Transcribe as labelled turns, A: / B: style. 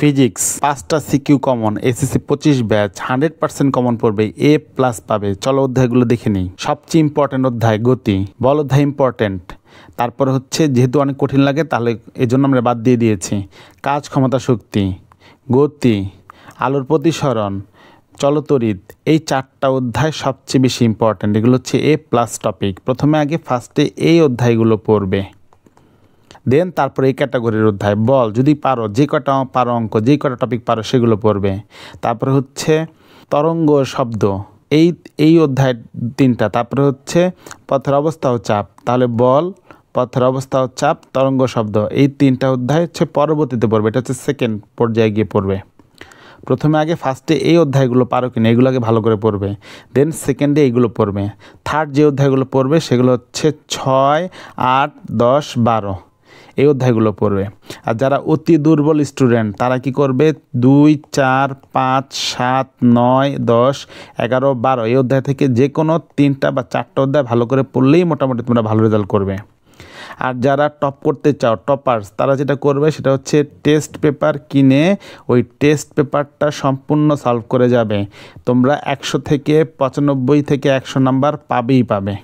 A: Physics 5টা CQ common, SSC 25 batch 100% common পড়বে, A+ পাবে। চলো অধ্যায়গুলো দেখে নিই। সবচেয়ে ইম্পর্টেন্ট অধ্যায় গতি, বল অধ্যায় ইম্পর্টেন্ট। তারপর হচ্ছে যেহেতু অনেক কঠিন লাগে তাহলে এজন্য আমরা বাদ দিয়ে দিয়েছি। কাজ, ক্ষমতা, শক্তি, গতি, আলোর প্রতিসরণ, চলতরিৎ, এই 4টা অধ্যায় সবচেয়ে বেশি ইম্পর্টেন্ট। এগুলো হচ্ছে A+ টপিক। প্রথমে আগে ফার্স্টে এই অধ্যায়গুলো পড়বে, দেন তারপরে এই ক্যাটাগরির অধ্যায়। বল যদি পারো, যে কটা পারো অঙ্ক, যে কটা টপিক পারো সেগুলো পড়বে। তারপরে হচ্ছে তরঙ্গ শব্দ, এই অধ্যায় 3টা। তারপরে হচ্ছে পথের অবস্থা ও চাপ। তাহলে বল, পথের অবস্থা ও চাপ, তরঙ্গ শব্দ, এই 3টা অধ্যায় হচ্ছে পরবর্তীতে পড়বে। এটা হচ্ছে সেকেন্ড পর্যায়ে গিয়ে পড়বে। প্রথমে আগে ফার্স্টে এই অধ্যায়গুলো পারো কিনা এগুলো আগে ভালো করে পড়বে, দেন সেকেন্ডে এইগুলো পড়বে। থার্ড যে অধ্যায়গুলো পড়বে সেগুলো হচ্ছে 6, 8, 10, 12 এই অধ্যায়গুলো পড়বে। আর যারা অতি দুর্বল স্টুডেন্ট তারা কি করবে, 2, 4, 5, 7, 9, 10, 11, 12 এই অধ্যায় থেকে যে কোনো 3টা বা 4টা অধ্যায় ভালো করে পড়লেই মোটামুটি তোমরা ভালো রেজাল্ট করবে। আর যারা টপ করতে চাও, টপার্স, তারা যেটা করবে সেটা হচ্ছে টেস্ট পেপার কিনে ওই টেস্ট পেপারটা সম্পূর্ণ সলভ করে যাবে। তোমরা 100 থেকে 95 থেকে 100 নাম্বার পাবেই পাবে।